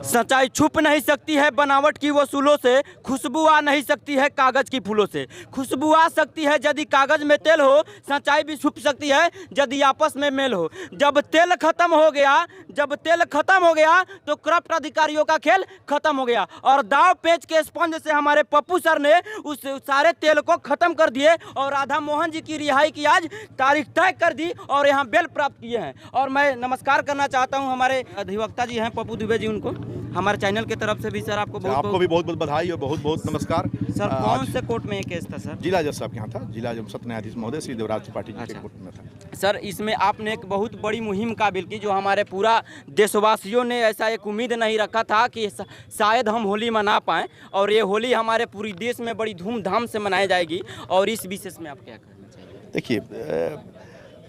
सच्चाई छुप नहीं सकती है बनावट की वसूलों से, खुशबू आ नहीं सकती है कागज की फूलों से। खुशबू आ सकती है यदि कागज में तेल हो, सच्चाई भी छुप सकती है यदि आपस में मेल हो। जब तेल खत्म हो गया तो करप्ट अधिकारियों का खेल खत्म हो गया और दाव पेच के स्पंज से हमारे पप्पू सर ने उस सारे तेल को खत्म कर दिए और राधा मोहन जी की रिहाई की आज तारीख तय कर दी और यहाँ बेल प्राप्त किए हैं। और मैं नमस्कार करना चाहता हूँ हमारे अधिवक्ता जी हैं पप्पू दुबे जी, उनको हमारे चैनल की तरफ से भी सर आपको भी बहुत बहुत बधाई और बहुत बहुत नमस्कार। सर कौन से कोर्ट में ये केस था सर? जिला जज साहब के यहाँ था, जिला जज सत्य न्यायाधीश महोदय श्री देवराज त्रिपाठी जी के कोर्ट में था। सर इसमें आपने एक बहुत बड़ी मुहिम काबिल की जो हमारे पूरा देशवासियों ने ऐसा एक उम्मीद नहीं रखा था कि शायद हम होली मना पाएँ और ये होली हमारे पूरी देश में बड़ी धूमधाम से मनाई जाएगी। और इस विशेष में आप क्या कहना चाहिए? देखिए,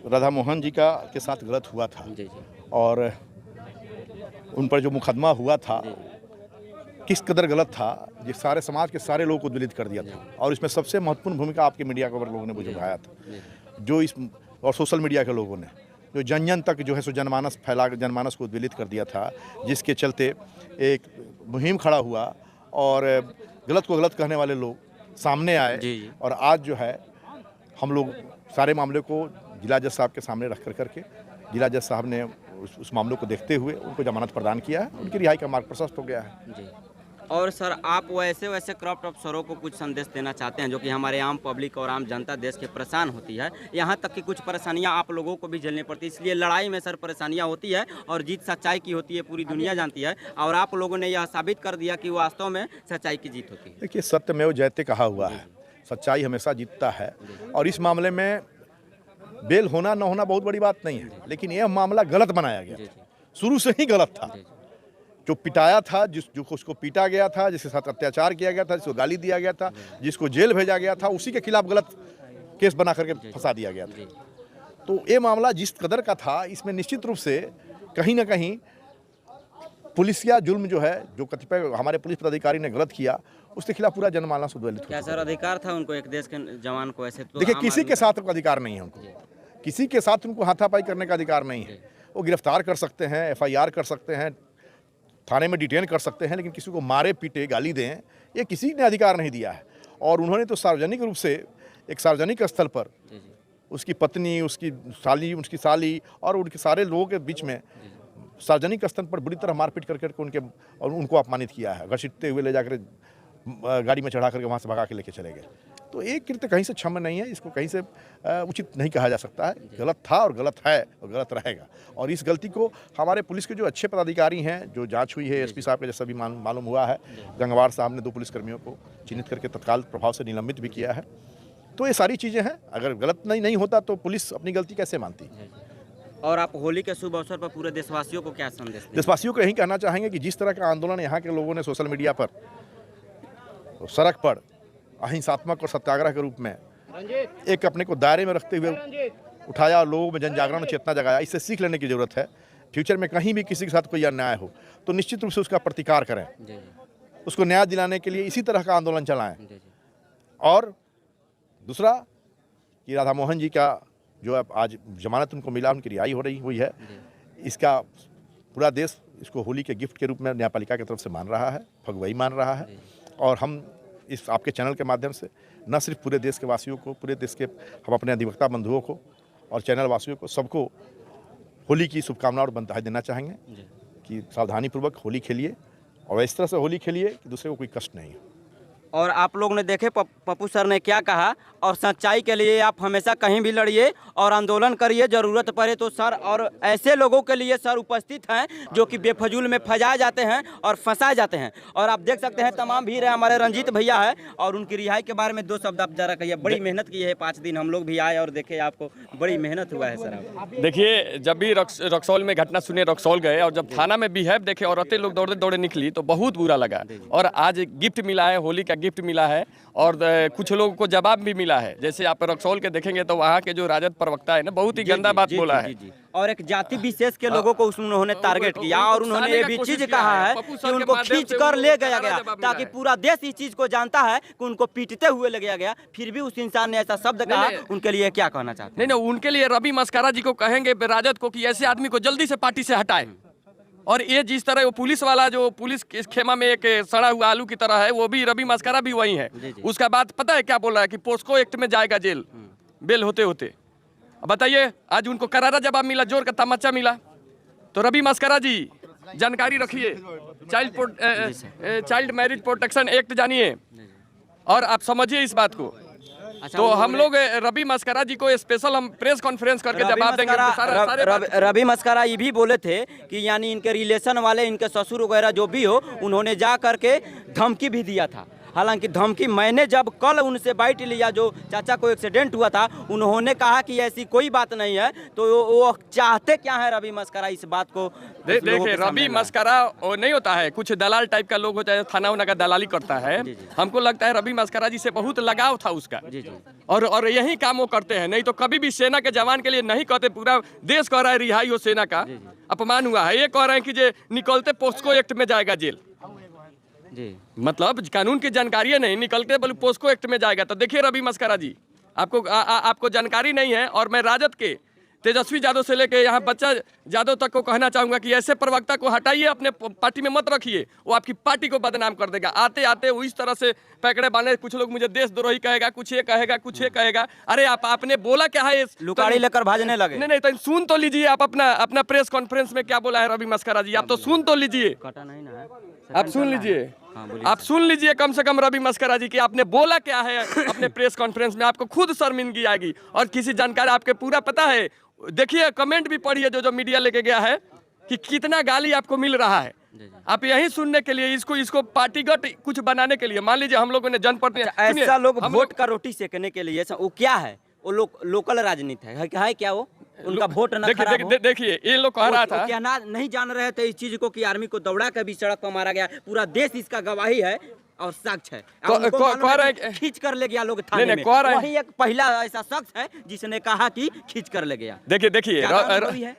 राधा मोहन जी के साथ गलत हुआ था और उन पर जो मुकदमा हुआ था किस कदर गलत था, ये सारे समाज के सारे लोगों को उद्वेलित कर दिया था। और इसमें सबसे महत्वपूर्ण भूमिका आपके मीडिया कवर लोगों ने मुझे निभाया था, जो इस और सोशल मीडिया के लोगों ने जो जन तक जो है सो जनमानस को उद्वेलित कर दिया था, जिसके चलते एक मुहिम खड़ा हुआ और गलत को गलत कहने वाले लोग सामने आए। और आज जो है हम लोग सारे मामले को जिला जज साहब के सामने रख करके जिला जज साहब ने उस मामलों को देखते हुए उनको जमानत प्रदान किया है, उनकी रिहाई का मार्ग प्रशस्त हो गया है जी। और सर आप वैसे करप्ट अफसरों को कुछ संदेश देना चाहते हैं जो कि हमारे आम पब्लिक और आम जनता देश के परेशान होती है, यहाँ तक कि कुछ परेशानियाँ आप लोगों को भी झेलनी पड़ती है, इसलिए लड़ाई में सर परेशानियाँ होती है और जीत सच्चाई की होती है, पूरी दुनिया जानती है और आप लोगों ने यह साबित कर दिया कि वास्तव में सच्चाई की जीत होती है। देखिए, सत्यमेव जयते कहा हुआ है, सच्चाई हमेशा जीतता है। और इस मामले में बेल होना न होना बहुत बड़ी बात नहीं है, लेकिन यह मामला गलत बनाया गया, शुरू से ही गलत था। जो पिटाया था, जो उसको पीटा गया था, जिसके साथ अत्याचार किया गया था, जिसको गाली दिया गया था, जिसको जेल भेजा गया था, उसी के खिलाफ गलत केस बना करके फंसा दिया गया था। तो ये मामला जिस कदर का था, इसमें निश्चित रूप से कहीं ना कहीं पुलिसिया जुल्म जो है, जो कतिपय हमारे पुलिस पदाधिकारी ने गलत किया, उसके खिलाफ पूरा जनमानस उद्वेलित क्या सर अधिकार था उनको एक देश के जवान को ऐसे? तो देखिए, किसी के साथ अधिकार नहीं है उनको, किसी के साथ उनको हाथापाई करने का अधिकार नहीं है। वो गिरफ्तार कर सकते हैं, FIR कर सकते हैं, थाने में डिटेन कर सकते हैं, लेकिन किसी को मारे पीटे गाली दें, ये किसी ने अधिकार नहीं दिया है। और उन्होंने तो सार्वजनिक रूप से एक सार्वजनिक स्थल पर उसकी पत्नी, उसकी साली और उनके सारे लोगों के बीच में सार्वजनिक स्थल पर बुरी तरह मारपीट करके उनको अपमानित किया है, घसीटते हुए ले जाकर गाड़ी में चढ़ा करके वहाँ से भगा के लेके चले गए। तो एक कृत्य कहीं से क्षम्य नहीं है, इसको कहीं से उचित नहीं कहा जा सकता है। गलत था और गलत है और गलत रहेगा। और इस गलती को हमारे पुलिस के जो अच्छे पदाधिकारी हैं, जो जांच हुई है, SP साहब के जैसा भी मालूम हुआ है, गंगवार साहब ने 2 पुलिसकर्मियों को चिन्हित करके तत्काल प्रभाव से निलंबित भी किया है। तो ये सारी चीज़ें हैं, अगर गलत नहीं होता तो पुलिस अपनी गलती कैसे मानती? और आप होली के शुभ अवसर पर पूरे देशवासियों को क्या संदेश दें? देशवासियों को यही कहना चाहेंगे कि जिस तरह का आंदोलन यहाँ के लोगों ने सोशल मीडिया पर, सड़क पर अहिंसात्मक और सत्याग्रह के रूप में एक अपने को दायरे में रखते हुए उठाया और लोगों में जन जागरण चेतना जगाया, इससे सीख लेने की जरूरत है। फ्यूचर में कहीं भी किसी के साथ कोई अन्याय हो तो निश्चित रूप से उसका प्रतिकार करें, उसको न्याय दिलाने के लिए इसी तरह का आंदोलन चलाएं। और दूसरा कि राधा मोहन जी का जो आज जमानत उनको मिला, उनकी रिहाई हुई है, इसका पूरा देश इसको होली के गिफ्ट के रूप में न्यायपालिका की तरफ से मान रहा है, फगवाई मान रहा है। और हम इस आपके चैनल के माध्यम से न सिर्फ पूरे देश के वासियों को, पूरे देश के हम अपने अधिवक्ता बंधुओं को और चैनल वासियों को, सबको होली की शुभकामनाएं और बधाई देना चाहेंगे कि सावधानीपूर्वक होली खेलिए और इस तरह से होली खेलिए कि दूसरे को कोई कष्ट नहीं हो। और आप लोग ने देखे पप्पू सर ने क्या कहा, और सच्चाई के लिए आप हमेशा कहीं भी लड़िए और आंदोलन करिए, ज़रूरत पड़े तो सर। और ऐसे लोगों के लिए सर उपस्थित हैं जो कि बेफजूल में फंसाए जाते हैं और फंसाए जाते हैं। और आप देख सकते हैं तमाम भीड़ है, हमारे रंजीत भैया है, और उनकी रिहाई के बारे में 2 शब्द आप जरा कहिए। बड़ी मेहनत की है, 5 दिन हम लोग भी आए और देखे, आपको बड़ी मेहनत हुआ है सर। आप देखिए, जब भी रक्सौल में घटना सुने, रक्सौल गए और जब थाना में बिहेव देखे, औरतें लोग दौड़े दौड़े निकली तो बहुत बुरा लगा। और आज गिफ्ट मिला है, होली का गिफ्ट मिला है और कुछ लोगों को जवाब भी मिला है। जैसे आप रक्सौल के देखेंगे तो वहाँ के जो राजद प्रवक्ता है ना, बहुत ही गंदा बात बोला है। और एक जाति विशेष के लोगों को उन्होंने टारगेट किया और उन्होंने ये भी चीज कहा है कि उनको खींच कर ले गया गया, ताकि पूरा देश इस चीज को जानता है कि उनको पीटते हुए ले गया गया। फिर भी उस इंसान ने ऐसा शब्द कहा, उनके लिए क्या कहना चाहते हैं? नहीं, उनके लिए रवि मस्कारा जी को कहेंगे, राजद को, कि ऐसे आदमी को जल्दी से पार्टी से हटाएं। और ये जिस तरह वो पुलिस वाला जो पुलिस के खेमा में एक सड़ा हुआ आलू की तरह है, वो भी रवि मस्करा भी वही है। उसका बात पता है क्या बोल रहा है कि पोस्को एक्ट में जाएगा जेल, बेल होते होते। अब बताइए, आज उनको करारा जवाब मिला, जोर का तमाचा मिला। तो रवि मस्करा जी जानकारी रखिए, चाइल्ड मैरिज प्रोटेक्शन एक्ट जानिए और आप समझिए इस बात को। अच्छा, तो हम लोग रवि मस्करा जी को स्पेशल हम प्रेस कॉन्फ्रेंस करके जवाब देंगे। रवि मस्करा ये भी बोले थे कि यानी इनके रिलेशन वाले, इनके ससुर वगैरह जो भी हो, उन्होंने जा करके धमकी भी दिया था। हालांकि धमकी मैंने जब कल उनसे बाइट लिया, जो चाचा को एक्सीडेंट हुआ था, उन्होंने कहा कि ऐसी कोई बात नहीं है। तो वो चाहते क्या है रवि मस्करा इस बात को? देखिए, रवि मस्करा वो नहीं होता है, कुछ दलाल टाइप का लोग होता है, थाना उना का दलाली करता है। हमको लगता है रवि मस्करा जी से बहुत लगाव था उसका, और यही काम वो करते हैं। नहीं तो कभी भी सेना के जवान के लिए नहीं कहते। पूरा देश कह रहा है रिहाई हो सेना का, अपमान हुआ है। ये कह रहे हैं कि जे निकलते पोस्को एक्ट में जाएगा जेल। जी, मतलब कानून की जानकारी नहीं, निकलते बोले पोस्को एक्ट में जाएगा। तो देखिए रवि मस्करा जी, आपको जानकारी नहीं है। और मैं राजद के तेजस्वी यादव से लेके यहाँ बच्चा यादव तक को कहना चाहूंगा कि ऐसे प्रवक्ता को हटाइए, अपने पार्टी में मत रखिए। वो आपकी पार्टी को बदनाम कर देगा। आते आते वो इस तरह से पैकड़े बांधे, कुछ लोग मुझे देशद्रोही कहेगा, कुछ ये कहेगा, कुछ ये कहेगा। अरे आपने बोला क्या है? लुकाड़ी लेकर भाजने लगे। नहीं, तो सुन तो लीजिए आप अपना प्रेस कॉन्फ्रेंस में क्या बोला है रवि मस्करा जी। आप तो सुन तो लीजिए, कटा नहीं ना है, आप सुन लीजिए, आप सुन लीजिए कम से कम रवि मस्करा जी कि आपने बोला क्या है अपने प्रेस कॉन्फ्रेंस में। आपको खुद शर्मिंदगी आएगी। और किसी जानकारी आपके पूरा पता है, देखिए कमेंट भी पढ़िए जो मीडिया लेके गया है कि कितना गाली आपको मिल रहा है। आप यही सुनने के लिए, इसको पार्टीगत कुछ बनाने के लिए, मान लीजिए हम लोगों ने जनप्रतिनिधि, ऐसा लोग वोट का रोटी सेकने के लिए, वो क्या है? वो लोकल राजनीति है क्या वो? उनका वोट न खराब हो। देखिए ये लोग कह रहा था, क्या ना नहीं जान रहे थे इस चीज को कि आर्मी को दौड़ा के भी सड़क पर मारा गया। पूरा देश इसका गवाही है और साक्ष्य है। खींच कर ले गया लोग थाने में। वही एक पहला ऐसा शख्स है जिसने कहा कि खींच कर ले गया। देखिए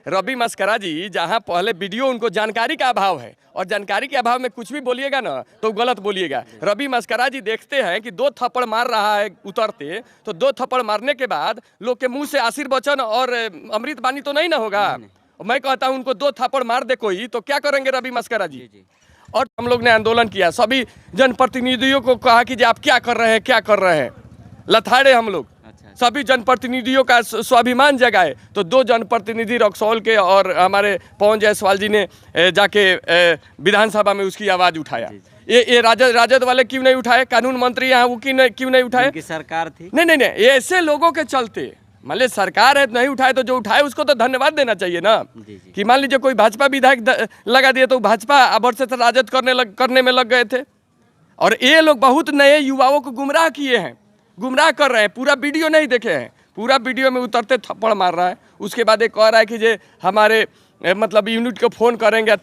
रवि मस्करा जी, जहां पहले वीडियो उनको जानकारी का अभाव है, और जानकारी के अभाव में कुछ भी बोलिएगा ना तो गलत बोलिएगा। रवि मस्करा जी देखते हैं कि 2 थप्पड़ मार रहा है उतरते, तो 2 थप्पड़ मारने के बाद लोग के मुंह से आशीर्वचन और अमृत बानी तो नहीं ना होगा। मैं कहता हूं उनको 2 थप्पड़ मार दे कोई, तो क्या करेंगे रवि मस्करा जी? और हम लोग ने आंदोलन किया, सभी जनप्रतिनिधियों को कहा कि आप क्या कर रहे हैं, लथाड़े हम लोग। सभी जनप्रतिनिधियों का स्वाभिमान जगाए। तो 2 जनप्रतिनिधि रक्सौल के और हमारे पवन जायसवाल जी ने जाके विधानसभा में उसकी आवाज उठाया। ये राजद वाले क्यों नहीं उठाए? कानून मंत्री यहाँ वो क्यों नहीं उठाए? उनकी सरकार थी। नहीं, ये ऐसे लोगों के चलते, मान लीजिए सरकार है तो नहीं उठाए, तो जो उठाए उसको तो धन्यवाद देना चाहिए ना। कि मान लीजिए कोई भाजपा विधायक लगा दिए तो भाजपा अबर से राजद करने में लग गए थे। और ये लोग बहुत नए युवाओं को गुमराह किए हैं, गुमराह कर रहे हैं। पूरा वीडियो नहीं देखे हैं, पूरा वीडियो में उतरते थप्पड़ मार रहा है। उसके बाद एक कह रहा है कि जे हमारे मतलब यूनिट को फोन करेंगे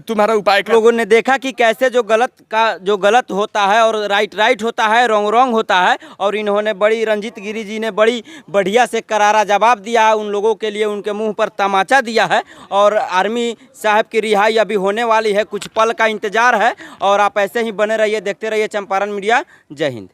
तुम्हारा उपाय कर। लोगों ने देखा कि कैसे जो गलत होता है और राइट होता है, रॉन्ग होता है। और इन्होंने बड़ी, रंजीत गिरी जी ने बड़ी बढ़िया से करारा जवाब दिया है उन लोगों के लिए, उनके मुंह पर तमाचा दिया है। और आर्मी साहब की रिहाई अभी होने वाली है, कुछ पल का इंतजार है। और आप ऐसे ही बने रहिए, देखते रहिए चंपारण मीडिया। जय हिंद।